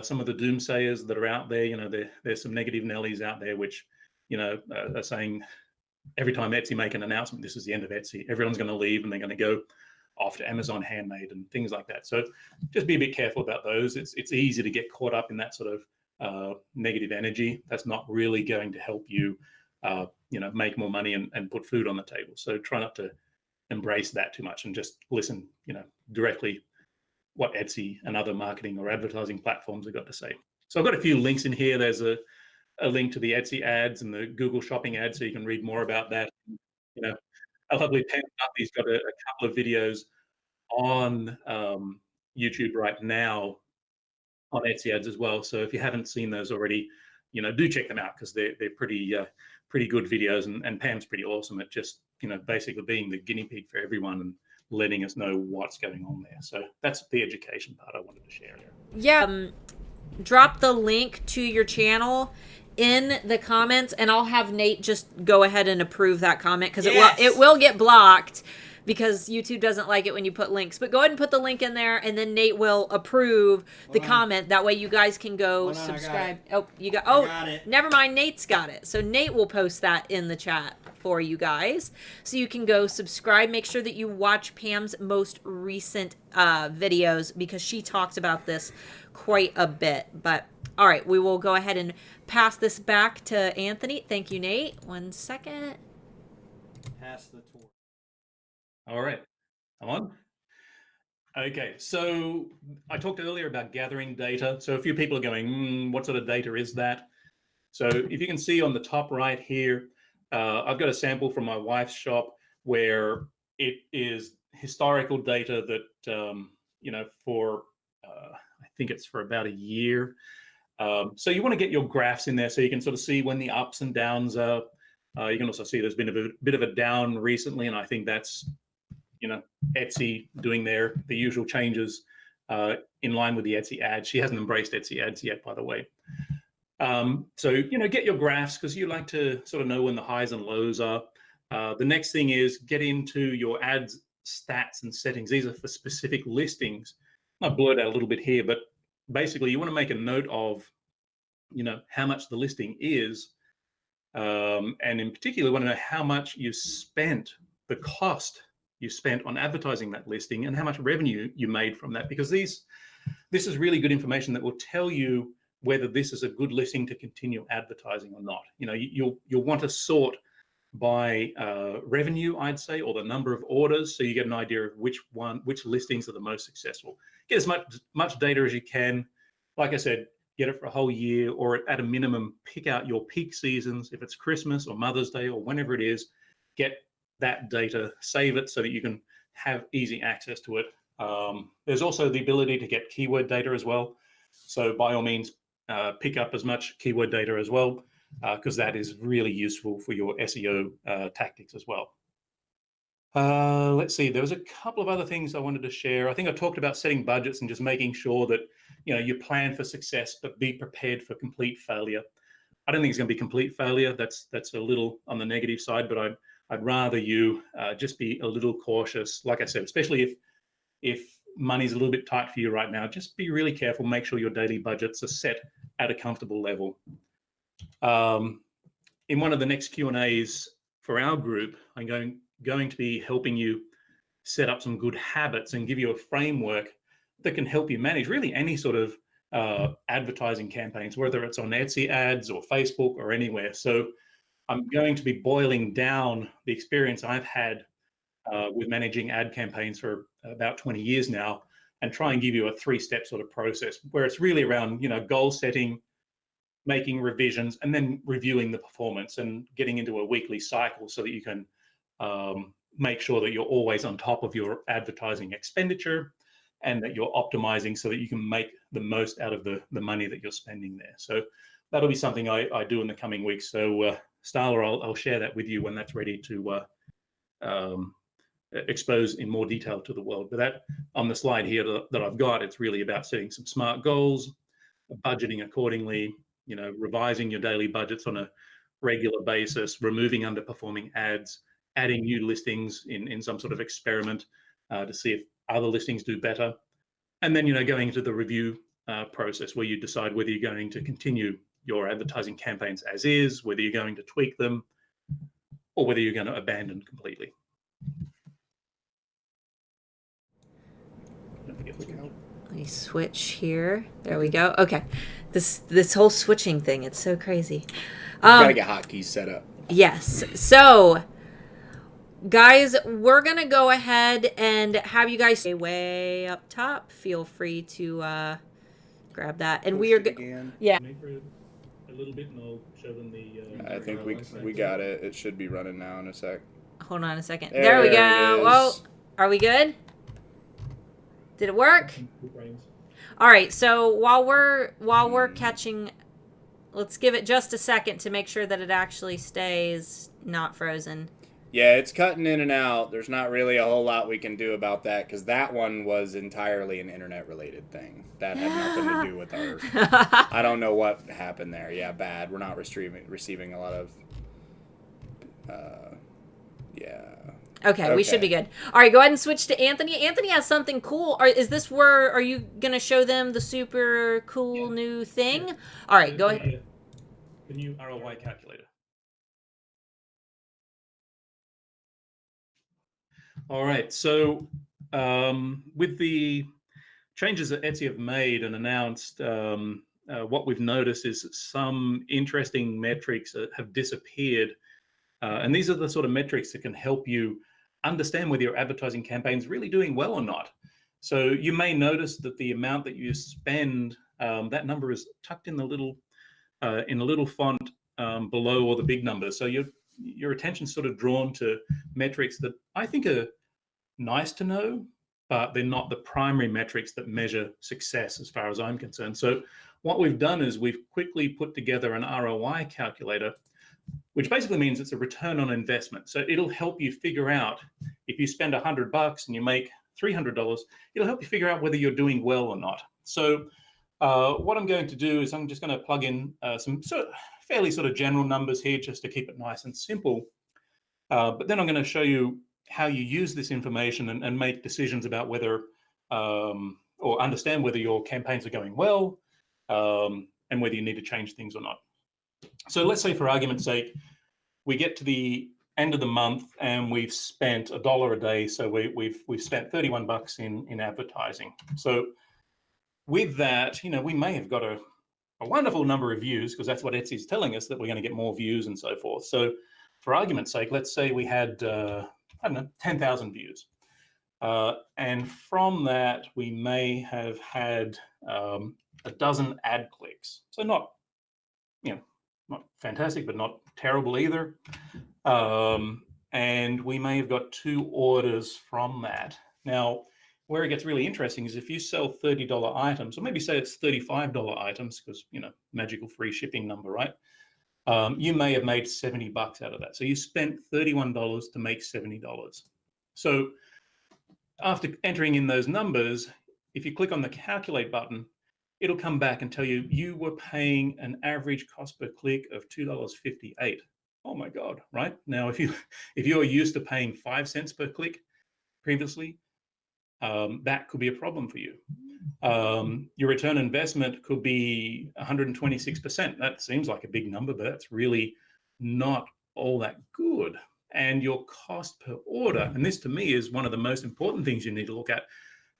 some of the doomsayers that are out there. There's some negative Nellies out there which are saying every time Etsy make an announcement, this is the end of Etsy. Everyone's going to leave and they're going to go off to Amazon Handmade and things like that. So just be a bit careful about those. It's easy to get caught up in that sort of negative energy. That's not really going to help you, make more money and put food on the table. So try not to embrace that too much and just listen, directly what Etsy and other marketing or advertising platforms have got to say. So I've got a few links in here. There's a link to the Etsy ads and the Google shopping ads, so you can read more about that. A lovely Pam Duffy's got a couple of videos on YouTube right now on Etsy ads as well. So if you haven't seen those already, do check them out, because they're pretty good videos. And Pam's pretty awesome at just basically being the guinea pig for everyone and letting us know what's going on there. So that's the education part I wanted to share there. Yeah. Drop the link to your channel in the comments, and I'll have Nate just go ahead and approve that comment, because it will get blocked because YouTube doesn't like it when you put links. But go ahead and put the link in there, and then Nate will approve the comment. That way you guys can go subscribe. Got it. Never mind, Nate's got it. So Nate will post that in the chat for you guys, so you can go subscribe. Make sure that you watch Pam's most recent videos, because she talked about this quite a bit. But all right, we will go ahead and pass this back to Anthony. Thank you, Nate. 1 second. Pass the torch. All right, I'm on. Okay, so I talked earlier about gathering data. So a few people are going, what sort of data is that? So if you can see on the top right here, I've got a sample from my wife's shop where it is historical data that, for I think it's for about a year. So you want to get your graphs in there so you can sort of see when the ups and downs are. You can also see there's been a bit of a down recently, and I think that's Etsy doing the usual changes in line with the Etsy ads. She hasn't embraced Etsy ads yet, by the way. So get your graphs, because you like to sort of know when the highs and lows are. The next thing is get into your ads stats and settings. These are for specific listings. I blurred out a little bit here, but basically you want to make a note of how much the listing is, and in particular want to know how much you spent, the cost you spent on advertising that listing, and how much revenue you made from that, because this is really good information that will tell you whether this is a good listing to continue advertising or not. You'll want to sort by revenue, I'd say, or the number of orders, so you get an idea of which listings are the most successful. Get as much data as you can. Like I said, get it for a whole year, or at a minimum, pick out your peak seasons. If it's Christmas or Mother's Day or whenever it is, get that data, save it so that you can have easy access to it. There's also the ability to get keyword data as well. So by all means, pick up as much keyword data as well, because that is really useful for your SEO tactics as well. Let's see, there was a couple of other things I wanted to share. I think I talked about setting budgets and just making sure that you plan for success, but be prepared for complete failure. I don't think it's going to be complete failure. That's a little on the negative side, but I'd rather you just be a little cautious. Like I said, especially if money's a little bit tight for you right now, just be really careful. Make sure your daily budgets are set at a comfortable level. In one of the next Q&As for our group, I'm going to be helping you set up some good habits and give you a framework that can help you manage really any sort of advertising campaigns, whether it's on Etsy ads or Facebook or anywhere. So I'm going to be boiling down the experience I've had with managing ad campaigns for about 20 years now, and try and give you a 3-step sort of process where it's really around, goal setting, making revisions, and then reviewing the performance and getting into a weekly cycle so that you can make sure that you're always on top of your advertising expenditure and that you're optimizing so that you can make the most out of the money that you're spending there. So that'll be something I do in the coming weeks. So Starla, I'll share that with you when that's ready to expose in more detail to the world. But that on the slide here that I've got, it's really about setting some smart goals, budgeting accordingly, revising your daily budgets on a regular basis, removing underperforming ads, adding new listings in some sort of experiment to see if other listings do better. And then, going into the review process where you decide whether you're going to continue your advertising campaigns as is, whether you're going to tweak them, or whether you're going to abandon completely. Let me switch here. There we go. Okay. This whole switching thing, it's so crazy. Gotta get hotkeys set up. Yes. So, guys, we're going to go ahead and have you guys stay way up top. Feel free to grab that. And we are again. Yeah. A little bit, and I'll show them the. I think we got it. It should be running now in a sec. Hold on a second. There we go. Whoa. Are we good? Did it work? All right. So while we're catching, let's give it just a second to make sure that it actually stays not frozen. Yeah, it's cutting in and out. There's not really a whole lot we can do about that because that one was entirely an internet-related thing. That had nothing to do with our... I don't know what happened there. Yeah, bad. We're not receiving a lot of... yeah. Okay, we should be good. All right, go ahead and switch to Anthony. Anthony has something cool. Are you going to show them the super cool new thing? Yeah. All right, go ahead. The new ROI calculator. All right, so with the changes that Etsy have made and announced, what we've noticed is some interesting metrics that have disappeared. And these are the sort of metrics that can help you understand whether your advertising campaign is really doing well or not. So you may notice that the amount that you spend, that number is tucked in the little in a little font below all the big numbers. So your attention's sort of drawn to metrics that I think are nice to know, but they're not the primary metrics that measure success as far as I'm concerned. So what we've done is we've quickly put together an ROI calculator, which basically means it's a return on investment. So it'll help you figure out if you spend $100 and you make $300, it'll help you figure out whether you're doing well or not. So what I'm going to do is I'm just going to plug in some fairly sort of general numbers here just to keep it nice and simple. But then I'm going to show you how you use this information and make decisions about whether or understand whether your campaigns are going well and whether you need to change things or not. So let's say, for argument's sake, we get to the end of the month and we've spent $1 a day. So we've spent $31 in advertising. So with that, we may have got a wonderful number of views because that's what Etsy's telling us, that we're going to get more views and so forth. So for argument's sake, let's say we had, 10,000 views. And from that, we may have had a dozen ad clicks. So not, not fantastic, but not terrible either. And we may have got 2 orders from that. Now, where it gets really interesting is if you sell $30 items, or maybe say it's $35 items, because, magical free shipping number, right? You may have made $70 out of that. So you spent $31 to make $70. So after entering in those numbers, if you click on the calculate button, it'll come back and tell you you were paying an average cost per click of $2.58. Oh my God, right? Now, if you're used to paying 5 cents per click previously, that could be a problem for you. Your return on investment could be 126%. That seems like a big number, but that's really not all that good. And your cost per order, and this to me is one of the most important things you need to look at.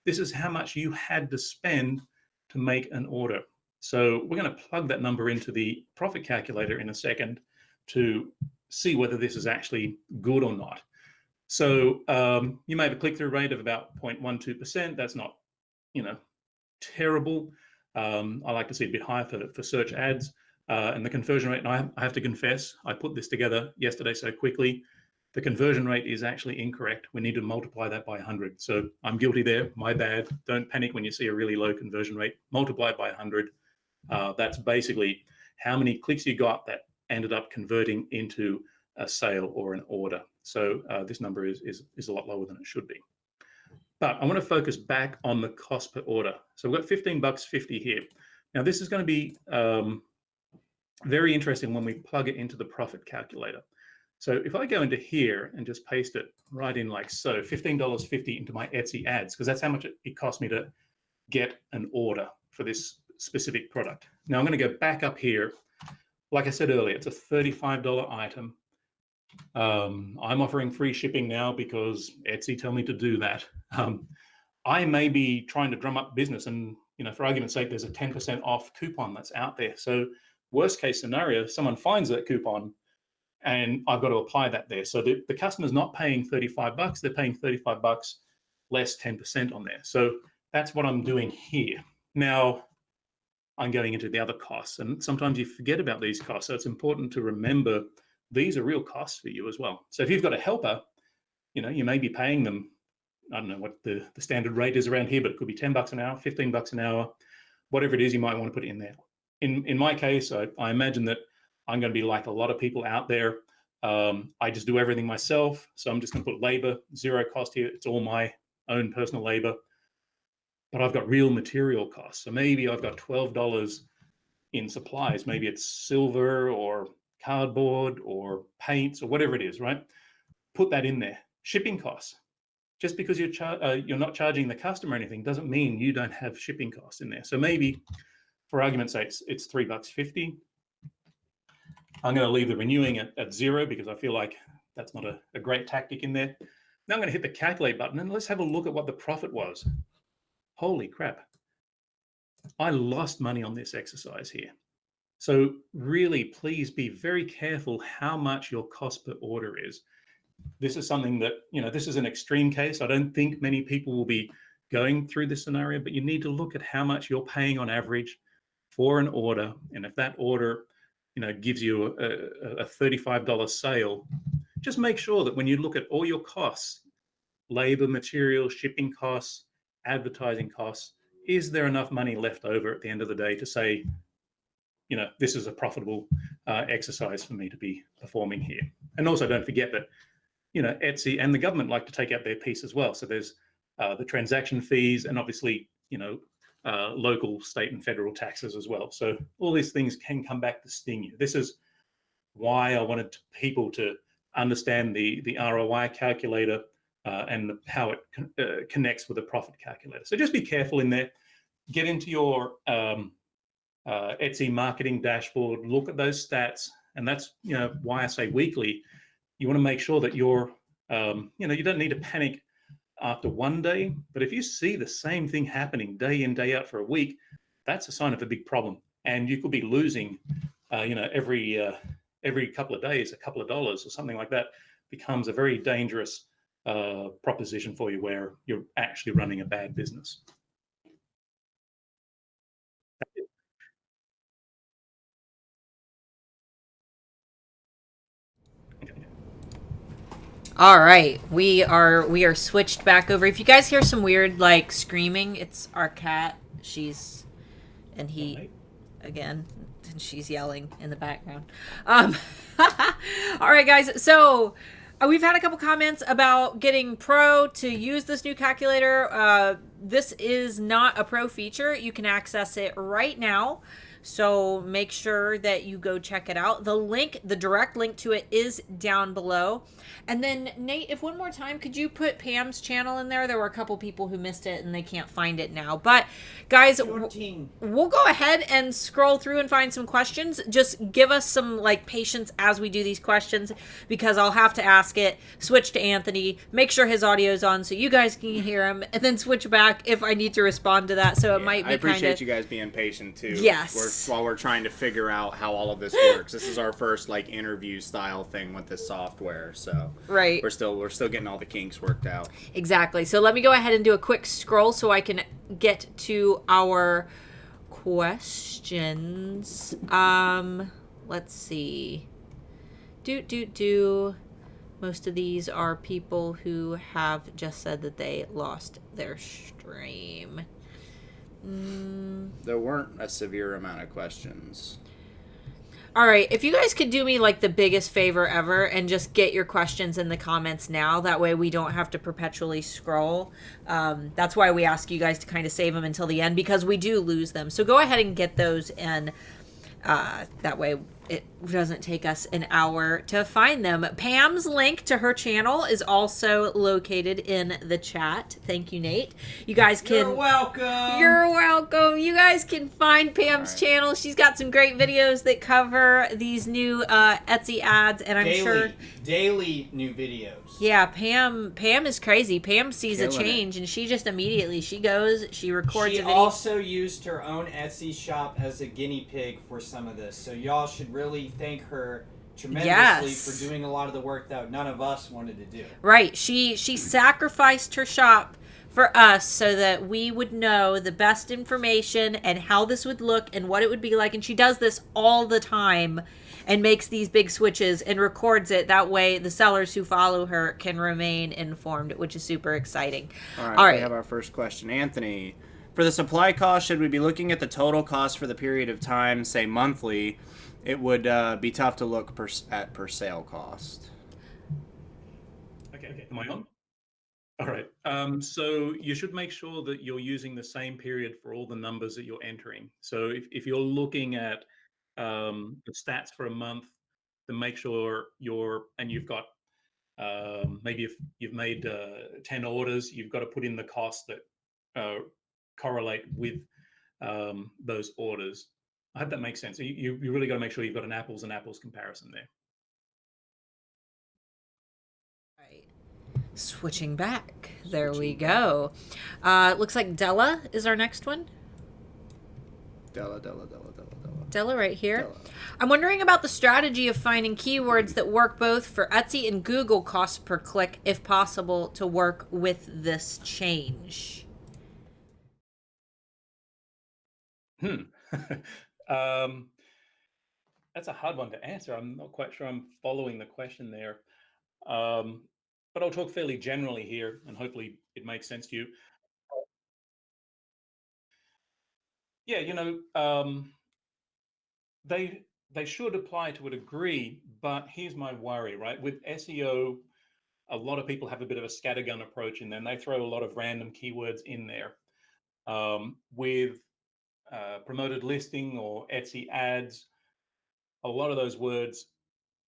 This is how much you had to spend to make an order. So we're going to plug that number into the profit calculator in a second to see whether this is actually good or not. So you may have a click-through rate of about 0.12%. That's not, terrible. I like to see a bit higher for search ads. And the conversion rate, and I have to confess, I put this together yesterday so quickly. The conversion rate is actually incorrect. We need to multiply that by 100. So I'm guilty there, my bad. Don't panic when you see a really low conversion rate. Multiply it by 100. That's basically how many clicks you got that ended up converting into a sale or an order. So this number is a lot lower than it should be. But I want to focus back on the cost per order. So we've got $15.50 here. Now this is going to be very interesting when we plug it into the profit calculator. So if I go into here and just paste it right in like so, $15.50 into my Etsy ads, because that's how much it cost me to get an order for this specific product. Now I'm going to go back up here. Like I said earlier, it's a $35 item. I'm offering free shipping now because Etsy tell me to do that. I may be trying to drum up business and, for argument's sake, there's a 10% off coupon that's out there. So worst case scenario, someone finds that coupon and I've got to apply that there. So the customer's not paying $35, they're paying $35 less 10% on there. So that's what I'm doing here. Now, I'm going into the other costs, and sometimes you forget about these costs. So it's important to remember these are real costs for you as well. So if you've got a helper, you may be paying them, I don't know what the standard rate is around here, but it could be $10 an hour, $15 an hour, whatever it is, you might want to put it in there. In my case, I imagine that I'm going to be like a lot of people out there. I just do everything myself. So I'm just going to put labor, zero cost here. It's all my own personal labor. But I've got real material costs. So maybe I've got $12 in supplies. Maybe it's silver or cardboard or paints or whatever it is, right? Put that in there. Shipping costs. Just because you're not charging the customer anything doesn't mean you don't have shipping costs in there. So maybe, for argument's sake, it's $3.50. I'm going to leave the renewing at 0 because I feel like that's not a great tactic in there. Now I'm going to hit the calculate button and let's have a look at what the profit was. Holy crap. I lost money on this exercise here. So really, please be very careful how much your cost per order is. This is something that, this is an extreme case. I don't think many people will be going through this scenario, but you need to look at how much you're paying on average for an order. And if that order, gives you a $35 sale, just make sure that when you look at all your costs, labor, material, shipping costs, advertising costs, is there enough money left over at the end of the day to say, this is a profitable exercise for me to be performing here. And also don't forget that, Etsy and the government like to take out their piece as well. So there's the transaction fees and obviously, local, state and federal taxes as well. So all these things can come back to sting you. This is why I wanted people to understand the ROI calculator and how it connects with the profit calculator. So just be careful in there. Get into your Etsy marketing dashboard, look at those stats. And that's, why I say weekly. You want to make sure that you're, you don't need to panic after one day, but if you see the same thing happening day in, day out for a week, that's a sign of a big problem. And you could be losing, every couple of days, a couple of dollars or something like that becomes a very dangerous proposition for you where you're actually running a bad business. All right, we are switched back over. If you guys hear some weird like screaming, it's our cat. He again, and she's yelling in the background. Um, all right, guys. So we've had a couple comments about getting Pro to use this new calculator. This is not a Pro feature. You can access it right now. So make sure that you go check it out. The direct link to it is down below. And then Nate, if one more time, could you put Pam's channel in there? There were a couple people who missed it and they can't find it now. But guys, we'll go ahead and scroll through and find some questions. Just give us some like patience as we do these questions, because I'll have to ask it, switch to Anthony, make sure his audio's on so you guys can hear him, and then switch back if I need to respond to that. So it might be I appreciate you guys being patient too. Yes. While we're trying to figure out how all of this works. This is our first like interview style thing with this software, so right. We're still getting all the kinks worked out. Exactly. So let me go ahead and do a quick scroll so I can get to our questions. Let's see. Most of these are people who have just said that they lost their stream. There weren't a severe amount of questions. All right, if you guys could do me like the biggest favor ever and just get your questions in the comments now, that way we don't have to perpetually scroll. That's why we ask you guys to kind of save them until the end, because we do lose them. So go ahead and get those in. That way it doesn't take us an hour to find them. Pam's link to her channel is also located in the chat. Thank you, Nate. You guys can... You're welcome. You're welcome. You guys can find Pam's channel. She's got some great videos that cover these new Etsy ads, and I'm sure... Daily new videos. Yeah, Pam is crazy. Pam sees a Killing change, and she just immediately, she goes, she records a She video. also used her own Etsy shop as a guinea pig for some of this. So y'all should really thank her tremendously for doing a lot of the work that none of us wanted to do. Right. She sacrificed her shop for us so that we would know the best information and how this would look and what it would be like. And she does this all the time and makes these big switches and records it. That way the sellers who follow her can remain informed, which is super exciting. All right. We have our first question. Anthony, for the supply cost, should we be looking at the total cost for the period of time, say monthly? It would be tough to look at per sale cost. Okay. Am I on? All right. So you should make sure that you're using the same period for all the numbers that you're entering. So if you're looking at the stats for a month, then make sure you've got maybe if you've made 10 orders, you've got to put in the costs that correlate with those orders. I hope that makes sense. So you really got to make sure you've got an apples and apples comparison there. Right. Switching back. There we go. Looks like Della is our next one. Della right here. Della. I'm wondering about the strategy of finding keywords that work both for Etsy and Google cost per click, if possible, to work with this change. That's a hard one to answer. I'm not quite sure I'm following the question there. But I'll talk fairly generally here, and hopefully it makes sense to you. Yeah, they should apply to a degree, but here's my worry, right? With SEO, a lot of people have a bit of a scattergun approach, and then they throw a lot of random keywords in there. With promoted listing or Etsy ads, a lot of those words,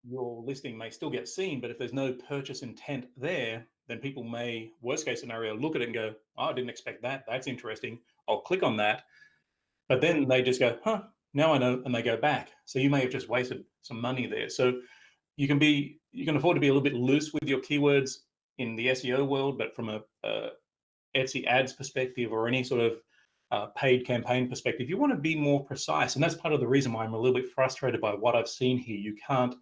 your listing may still get seen, but if there's no purchase intent there, then people may, worst case scenario, look at it and go, oh, I didn't expect that. That's interesting. I'll click on that. But then they just go, now I know, and they go back. So you may have just wasted some money there. So you can afford to be a little bit loose with your keywords in the SEO world, but from a Etsy ads perspective or any sort of paid campaign perspective, you want to be more precise. And that's part of the reason why I'm a little bit frustrated by what I've seen here. You can't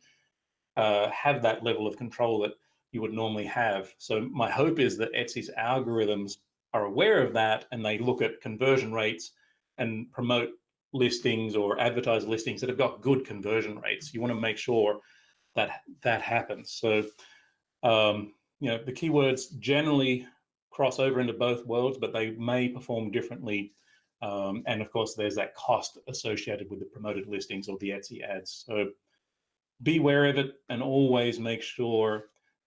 have that level of control that you would normally have. So my hope is that Etsy's algorithms are aware of that, and they look at conversion rates and promote listings or advertise listings that have got good conversion rates. You want to make sure that that happens. So The keywords generally cross over into both worlds, but they may perform differently. And of course, there's that cost associated with the promoted listings or the Etsy ads. So be aware of it and always make sure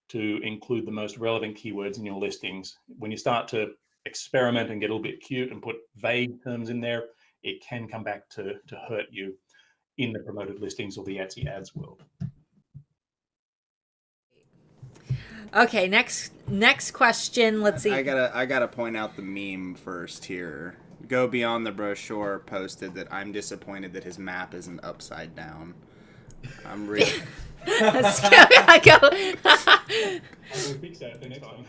to include the most relevant keywords in your listings. When you start to experiment and get a little bit cute and put vague terms in there, it can come back to hurt you in the promoted listings or the Etsy ads world. Okay, next question. Let's see. I gotta point out the meme first here. Go Beyond the Brochure posted that I'm disappointed that his map isn't upside down. I'm really. I go. I will fix that the next time.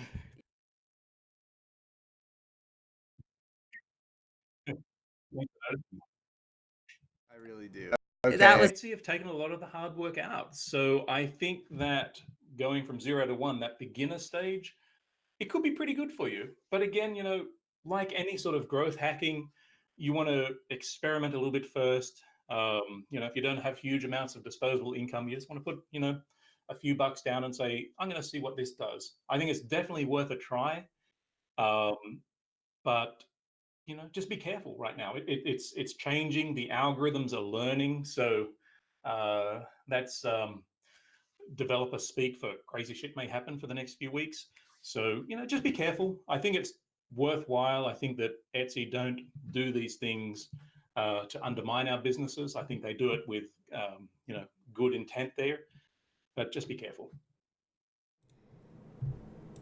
I really do. Okay. That was Etsy have taken a lot of the hard work out. So I think that going from 0 to 1, that beginner stage, it could be pretty good for you. But again, like any sort of growth hacking, you want to experiment a little bit first. If you don't have huge amounts of disposable income, you just want to put, a few bucks down and say, I'm going to see what this does. I think it's definitely worth a try. But just be careful right now. It's changing. The algorithms are learning. So that's developer speak for crazy shit may happen for the next few weeks. So, just be careful. I think it's worthwhile. I think that Etsy don't do these things to undermine our businesses. I think they do it with, good intent there, but just be careful.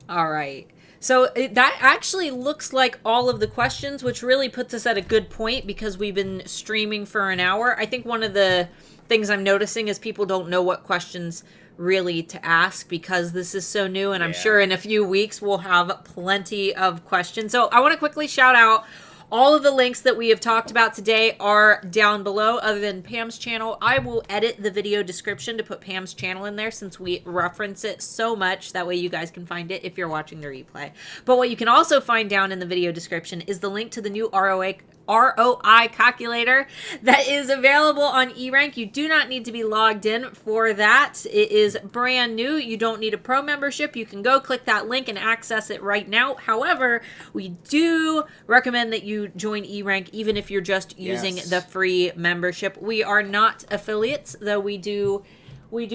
all right. So that actually looks like all of the questions, which really puts us at a good point because we've been streaming for an hour. I think one of the things I'm noticing is people don't know what questions really to ask because this is so new, and I'm sure in a few weeks we'll have plenty of questions. So I want to quickly shout out all of the links that we have talked about today are down below, other than Pam's channel. I will edit the video description to put Pam's channel in there since we reference it so much. That way you guys can find it if you're watching the replay. But what you can also find down in the video description is the link to the new ROI calculator that is available on eRank. You do not need to be logged in for that. It is brand new. You don't need a pro membership. You can go click that link and access it right now. However, we do recommend that you join eRank even if you're just using the free membership. We are not affiliates, though we do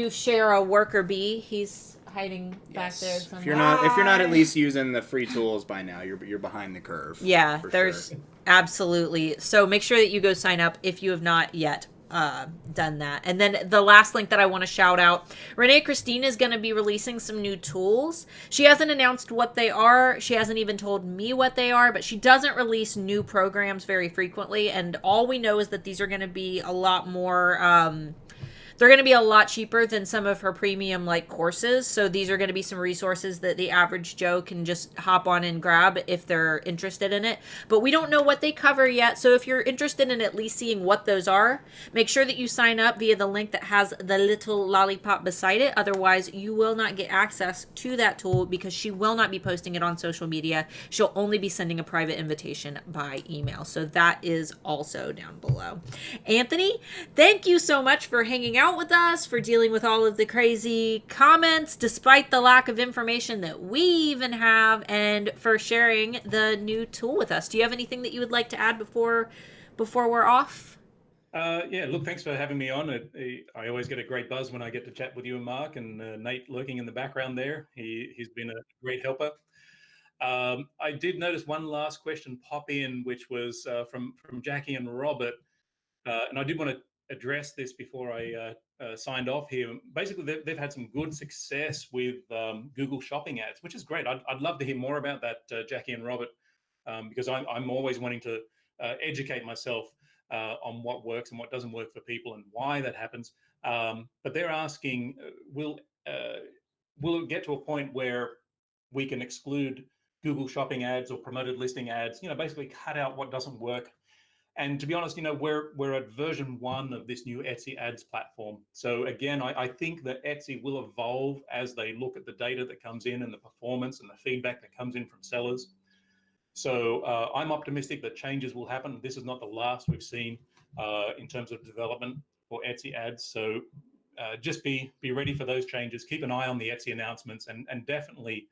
share a worker bee. He's hiding back there somewhere. If you're not at least using the free tools by now, you're behind the curve. Yeah, there's absolutely. So make sure that you go sign up if you have not yet done that. And then the last link that I want to shout out, Renee Christine is going to be releasing some new tools. She hasn't announced what they are. She hasn't even told me what they are, but she doesn't release new programs very frequently. And all we know is that these are going to be a lot more they're going to be a lot cheaper than some of her premium like courses. So these are going to be some resources that the average Joe can just hop on and grab if they're interested in it. But we don't know what they cover yet. So if you're interested in at least seeing what those are, make sure that you sign up via the link that has the little lollipop beside it. Otherwise, you will not get access to that tool because she will not be posting it on social media. She'll only be sending a private invitation by email. So that is also down below. Anthony, thank you so much for hanging out with us, for dealing with all of the crazy comments despite the lack of information that we even have, and for sharing the new tool with us. Do you have anything that you would like to add before we're off? Look, thanks for having me on. I always get a great buzz when I get to chat with you and Mark, and Nate lurking in the background there. He's been a great helper. I did notice one last question pop in, which was from Jackie and Robert, and I did want to address this before I signed off here. Basically, they've had some good success with Google Shopping ads, which is great. I'd love to hear more about that, Jackie and Robert, because I'm always wanting to educate myself on what works and what doesn't work for people and why that happens. But they're asking, will it get to a point where we can exclude Google Shopping ads or promoted listing ads? Basically cut out what doesn't work. And to be honest, we're at version 1 of this new Etsy ads platform. So again, I think that Etsy will evolve as they look at the data that comes in and the performance and the feedback that comes in from sellers. So I'm optimistic that changes will happen. This is not the last we've seen in terms of development for Etsy ads. So just be ready for those changes. Keep an eye on the Etsy announcements, and definitely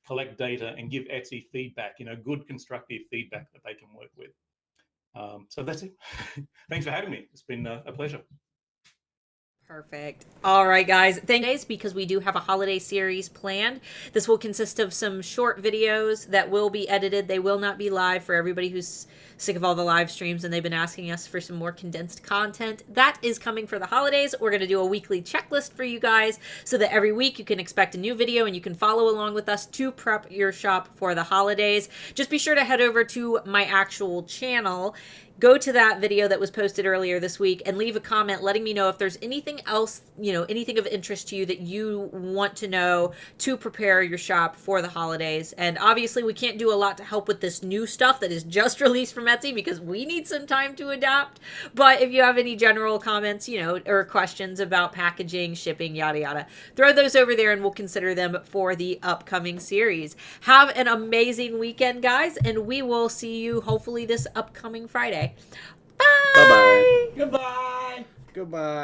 collect data and give Etsy feedback, good constructive feedback that they can work with. So that's it. Thanks for having me. It's been a pleasure. Perfect. All right, guys. Thanks, because we do have a holiday series planned. This will consist of some short videos that will be edited. They will not be live for everybody who's sick of all the live streams and they've been asking us for some more condensed content. That is coming for the holidays. We're going to do a weekly checklist for you guys so that every week you can expect a new video and you can follow along with us to prep your shop for the holidays. Just be sure to head over to my actual channel. Go to that video that was posted earlier this week and leave a comment letting me know if there's anything else, anything of interest to you that you want to know to prepare your shop for the holidays. And obviously we can't do a lot to help with this new stuff that is just released from Etsy because we need some time to adapt. But if you have any general comments, or questions about packaging, shipping, yada, yada, throw those over there and we'll consider them for the upcoming series. Have an amazing weekend, guys, and we will see you hopefully this upcoming Friday. Bye. Bye-bye. Goodbye. Goodbye.